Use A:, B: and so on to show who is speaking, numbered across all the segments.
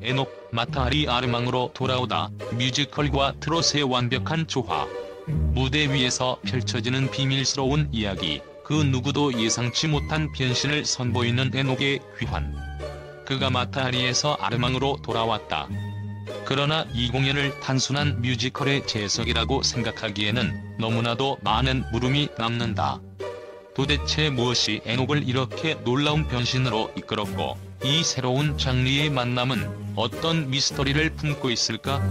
A: 에녹, 마타하리 아르망으로 돌아오다. 뮤지컬과 트롯의 완벽한 조화. 무대 위에서 펼쳐지는 비밀스러운 이야기. 그 누구도 예상치 못한 변신을 선보이는 에녹의 귀환. 그가 마타하리에서 아르망으로 돌아왔다. 그러나 이 공연을 단순한 뮤지컬의 재석이라고 생각하기에는 너무나도 많은 물음이 남는다. 도대체 무엇이 에녹을 이렇게 놀라운 변신으로 이끌었고, 이 새로운 장르의 만남은 어떤 미스터리를 품고 있을까?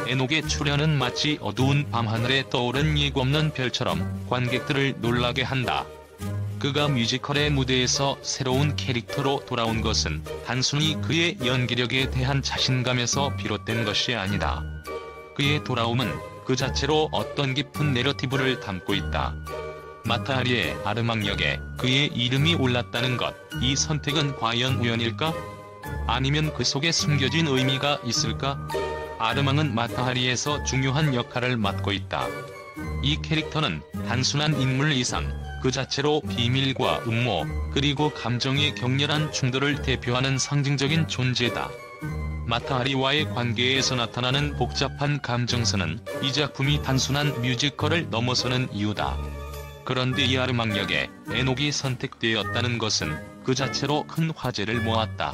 A: 에녹의 출현은 마치 어두운 밤하늘에 떠오른 예고없는 별처럼 관객들을 놀라게 한다. 그가 뮤지컬의 무대에서 새로운 캐릭터로 돌아온 것은 단순히 그의 연기력에 대한 자신감에서 비롯된 것이 아니다. 그의 돌아옴은 그 자체로 어떤 깊은 내러티브를 담고 있다. 마타하리의 아르망 역에 그의 이름이 올랐다는 것, 이 선택은 과연 우연일까? 아니면 그 속에 숨겨진 의미가 있을까? 아르망은 마타하리에서 중요한 역할을 맡고 있다. 이 캐릭터는 단순한 인물 이상, 그 자체로 비밀과 음모, 그리고 감정의 격렬한 충돌을 대표하는 상징적인 존재다. 마타하리와의 관계에서 나타나는 복잡한 감정선은 이 작품이 단순한 뮤지컬을 넘어서는 이유다. 그런데 이 아르망 역에 에녹이 선택되었다는 것은 그 자체로 큰 화제를 모았다.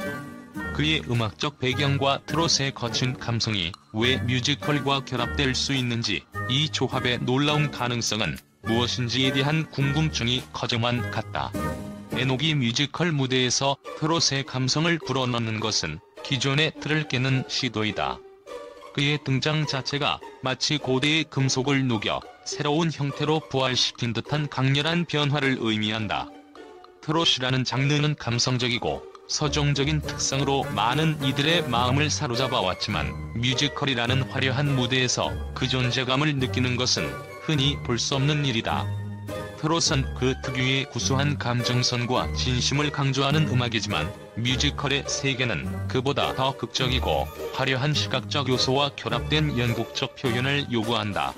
A: 그의 음악적 배경과 트롯의 거친 감성이 왜 뮤지컬과 결합될 수 있는지, 이 조합의 놀라운 가능성은 무엇인지에 대한 궁금증이 커져만 갔다. 에녹이 뮤지컬 무대에서 트롯의 감성을 불어넣는 것은 기존의 틀을 깨는 시도이다. 그의 등장 자체가 마치 고대의 금속을 녹여 새로운 형태로 부활시킨 듯한 강렬한 변화를 의미한다. 트롯이라는 장르는 감성적이고 서정적인 특성으로 많은 이들의 마음을 사로잡아 왔지만, 뮤지컬이라는 화려한 무대에서 그 존재감을 느끼는 것은 흔히 볼 수 없는 일이다. 트롯은 그 특유의 구수한 감정선과 진심을 강조하는 음악이지만, 뮤지컬의 세계는 그보다 더 극적이고 화려한 시각적 요소와 결합된 연극적 표현을 요구한다.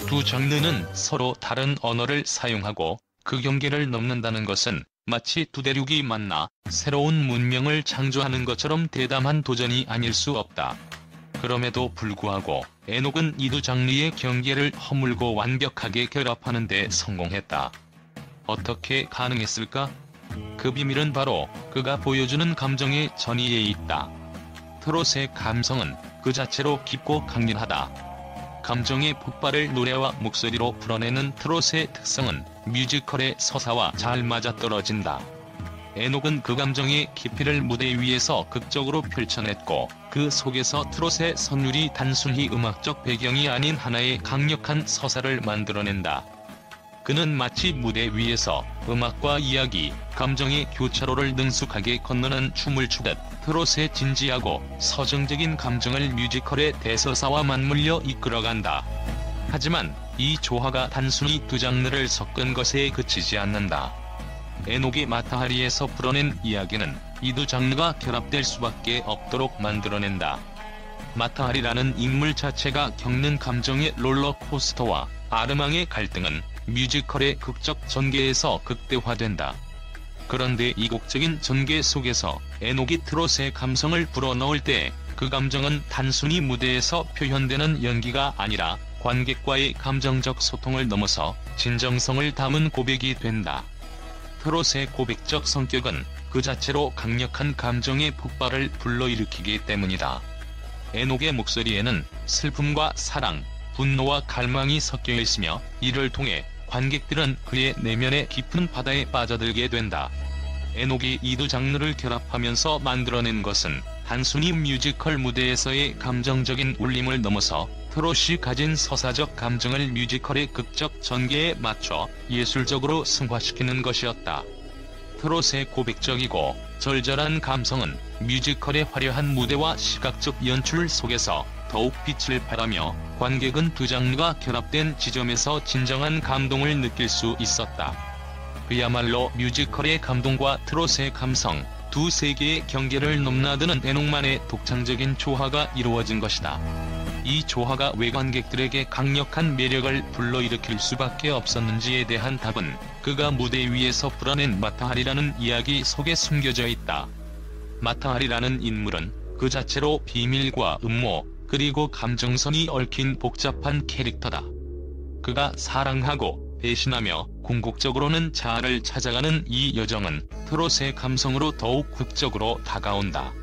A: 두 장르는 서로 다른 언어를 사용하고 그 경계를 넘는다는 것은 마치 두 대륙이 만나 새로운 문명을 창조하는 것처럼 대담한 도전이 아닐 수 없다. 그럼에도 불구하고 에녹은 이 두 장르의 경계를 허물고 완벽하게 결합하는 데 성공했다. 어떻게 가능했을까? 그 비밀은 바로 그가 보여주는 감정의 전이에 있다. 트롯의 감성은 그 자체로 깊고 강렬하다. 감정의 폭발을 노래와 목소리로 풀어내는 트롯의 특성은 뮤지컬의 서사와 잘 맞아떨어진다. 에녹은 그 감정의 깊이를 무대 위에서 극적으로 펼쳐냈고, 그 속에서 트롯의 선율이 단순히 음악적 배경이 아닌 하나의 강력한 서사를 만들어낸다. 그는 마치 무대 위에서 음악과 이야기, 감정의 교차로를 능숙하게 건너는 춤을 추듯 트롯의 진지하고 서정적인 감정을 뮤지컬의 대서사와 맞물려 이끌어간다. 하지만 이 조화가 단순히 두 장르를 섞은 것에 그치지 않는다. 에녹이 마타하리에서 풀어낸 이야기는 이 두 장르가 결합될 수밖에 없도록 만들어낸다. 마타하리라는 인물 자체가 겪는 감정의 롤러코스터와 아르망의 갈등은 뮤지컬의 극적 전개에서 극대화된다. 그런데 이국적인 전개 속에서 에녹이 트롯의 감성을 불어넣을 때 그 감정은 단순히 무대에서 표현되는 연기가 아니라 관객과의 감정적 소통을 넘어서 진정성을 담은 고백이 된다. 트롯의 고백적 성격은 그 자체로 강력한 감정의 폭발을 불러일으키기 때문이다. 에녹의 목소리에는 슬픔과 사랑, 분노와 갈망이 섞여 있으며, 이를 통해 관객들은 그의 내면의 깊은 바다에 빠져들게 된다. 에녹이 이 두 장르를 결합하면서 만들어낸 것은 단순히 뮤지컬 무대에서의 감정적인 울림을 넘어서 트롯이 가진 서사적 감정을 뮤지컬의 극적 전개에 맞춰 예술적으로 승화시키는 것이었다. 트롯의 고백적이고 절절한 감성은 뮤지컬의 화려한 무대와 시각적 연출 속에서 더욱 빛을 발하며, 관객은 두 장르가 결합된 지점에서 진정한 감동을 느낄 수 있었다. 그야말로 뮤지컬의 감동과 트롯의 감성, 두 세계의 경계를 넘나드는 에녹만의 독창적인 조화가 이루어진 것이다. 이 조화가 왜 관객들에게 강력한 매력을 불러일으킬 수밖에 없었는지에 대한 답은 그가 무대 위에서 풀어낸 마타하리라는 이야기 속에 숨겨져 있다. 마타하리라는 인물은 그 자체로 비밀과 음모, 그리고 감정선이 얽힌 복잡한 캐릭터다. 그가 사랑하고 배신하며 궁극적으로는 자아를 찾아가는 이 여정은 트롯의 감성으로 더욱 극적으로 다가온다.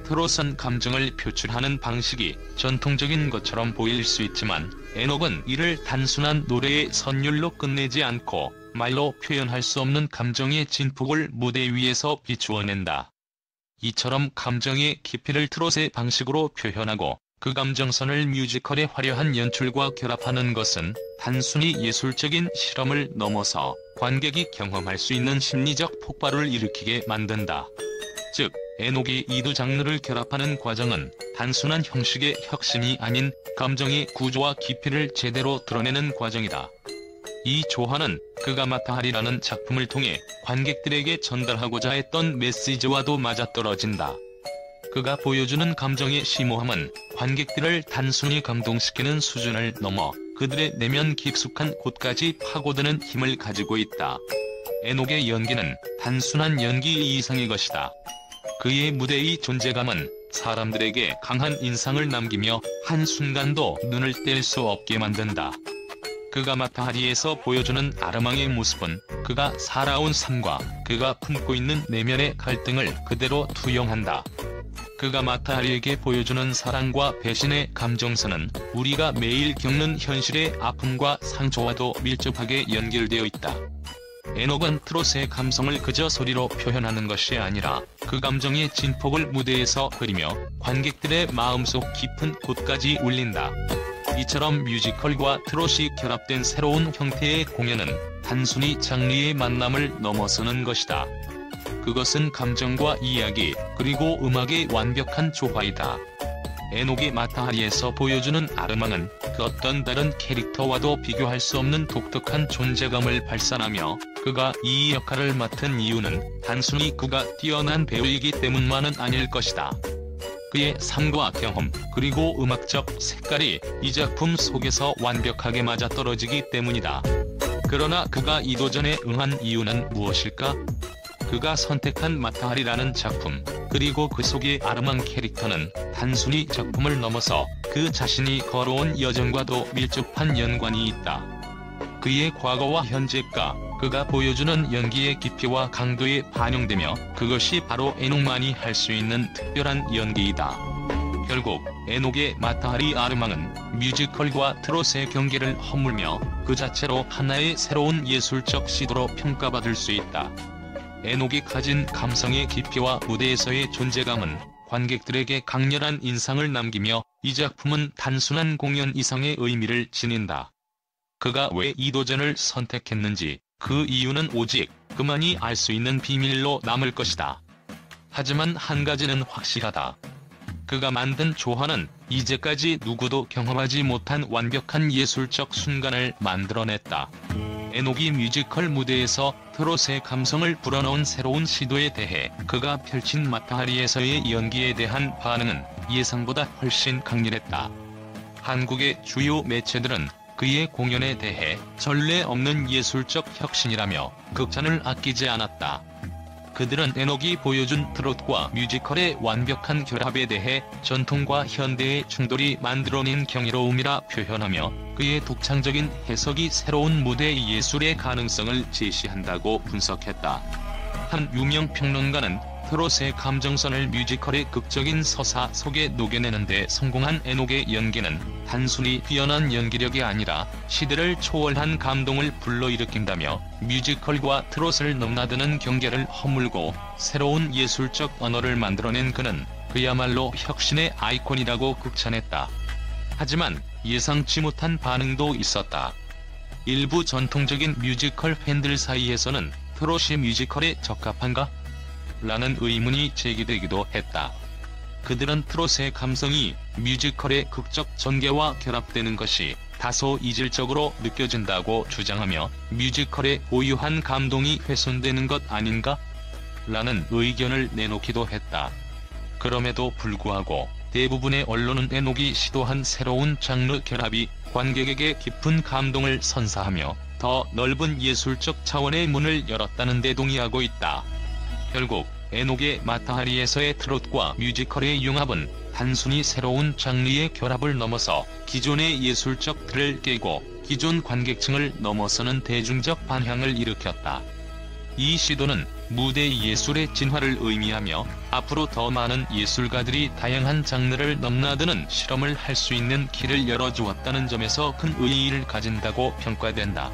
A: 트롯은 감정을 표출하는 방식이 전통적인 것처럼 보일 수 있지만 에녹은 이를 단순한 노래의 선율로 끝내지 않고 말로 표현할 수 없는 감정의 진폭을 무대 위에서 비추어낸다. 이처럼 감정의 깊이를 트롯의 방식으로 표현하고 그 감정선을 뮤지컬의 화려한 연출과 결합하는 것은 단순히 예술적인 실험을 넘어서 관객이 경험할 수 있는 심리적 폭발을 일으키게 만든다. 즉, 에녹이 이 두 장르를 결합하는 과정은 단순한 형식의 혁신이 아닌 감정의 구조와 깊이를 제대로 드러내는 과정이다. 이 조화는 그가 마타하리라는 작품을 통해 관객들에게 전달하고자 했던 메시지와도 맞아떨어진다. 그가 보여주는 감정의 심오함은 관객들을 단순히 감동시키는 수준을 넘어 그들의 내면 깊숙한 곳까지 파고드는 힘을 가지고 있다. 에녹의 연기는 단순한 연기 이상의 것이다. 그의 무대의 존재감은 사람들에게 강한 인상을 남기며 한순간도 눈을 뗄 수 없게 만든다. 그가 마타하리에서 보여주는 아르망의 모습은 그가 살아온 삶과 그가 품고 있는 내면의 갈등을 그대로 투영한다. 그가 마타하리에게 보여주는 사랑과 배신의 감정선은 우리가 매일 겪는 현실의 아픔과 상처와도 밀접하게 연결되어 있다. 에녹은 트롯의 감성을 그저 소리로 표현하는 것이 아니라 그 감정의 진폭을 무대에서 그리며 관객들의 마음속 깊은 곳까지 울린다. 이처럼 뮤지컬과 트롯이 결합된 새로운 형태의 공연은 단순히 장르의 만남을 넘어서는 것이다. 그것은 감정과 이야기, 그리고 음악의 완벽한 조화이다. 에녹이 마타하리에서 보여주는 아르망은 그 어떤 다른 캐릭터와도 비교할 수 없는 독특한 존재감을 발산하며 그가 이 역할을 맡은 이유는 단순히 그가 뛰어난 배우이기 때문만은 아닐 것이다. 그의 삶과 경험, 그리고 음악적 색깔이 이 작품 속에서 완벽하게 맞아떨어지기 때문이다. 그러나 그가 이 도전에 응한 이유는 무엇일까? 그가 선택한 마타하리라는 작품, 그리고 그 속의 아르망 캐릭터는 단순히 작품을 넘어서 그 자신이 걸어온 여정과도 밀접한 연관이 있다. 그의 과거와 현재가 그가 보여주는 연기의 깊이와 강도에 반영되며 그것이 바로 에녹만이 할 수 있는 특별한 연기이다. 결국 에녹의 마타하리 아르망은 뮤지컬과 트롯의 경계를 허물며 그 자체로 하나의 새로운 예술적 시도로 평가받을 수 있다. 에녹이 가진 감성의 깊이와 무대에서의 존재감은 관객들에게 강렬한 인상을 남기며 이 작품은 단순한 공연 이상의 의미를 지닌다. 그가 왜 이 도전을 선택했는지 그 이유는 오직 그만이 알 수 있는 비밀로 남을 것이다. 하지만 한 가지는 확실하다. 그가 만든 조화는 이제까지 누구도 경험하지 못한 완벽한 예술적 순간을 만들어냈다. 에녹이 뮤지컬 무대에서 트롯의 감성을 불어넣은 새로운 시도에 대해 그가 펼친 마타하리에서의 연기에 대한 반응은 예상보다 훨씬 강렬했다. 한국의 주요 매체들은 그의 공연에 대해 전례 없는 예술적 혁신이라며 극찬을 아끼지 않았다. 그들은 에녹이 보여준 트롯과 뮤지컬의 완벽한 결합에 대해 전통과 현대의 충돌이 만들어낸 경이로움이라 표현하며 그의 독창적인 해석이 새로운 무대 예술의 가능성을 제시한다고 분석했다. 한 유명 평론가는 트롯의 감정선을 뮤지컬의 극적인 서사 속에 녹여내는 데 성공한 에녹의 연기는 단순히 뛰어난 연기력이 아니라 시대를 초월한 감동을 불러일으킨다며 뮤지컬과 트롯을 넘나드는 경계를 허물고 새로운 예술적 언어를 만들어낸 그는 그야말로 혁신의 아이콘이라고 극찬했다. 하지만 예상치 못한 반응도 있었다. 일부 전통적인 뮤지컬 팬들 사이에서는 트롯이 뮤지컬에 적합한가? 라는 의문이 제기되기도 했다. 그들은 트롯의 감성이 뮤지컬의 극적 전개와 결합되는 것이 다소 이질적으로 느껴진다고 주장하며 뮤지컬의 고유한 감동이 훼손되는 것 아닌가? 라는 의견을 내놓기도 했다. 그럼에도 불구하고 대부분의 언론은 에녹이 시도한 새로운 장르 결합이 관객에게 깊은 감동을 선사하며 더 넓은 예술적 차원의 문을 열었다는 데 동의하고 있다. 결국 에녹의 마타하리에서의 트롯과 뮤지컬의 융합은 단순히 새로운 장르의 결합을 넘어서 기존의 예술적 틀을 깨고 기존 관객층을 넘어서는 대중적 반향을 일으켰다. 이 시도는 무대 예술의 진화를 의미하며 앞으로 더 많은 예술가들이 다양한 장르를 넘나드는 실험을 할 수 있는 길을 열어주었다는 점에서 큰 의의를 가진다고 평가된다.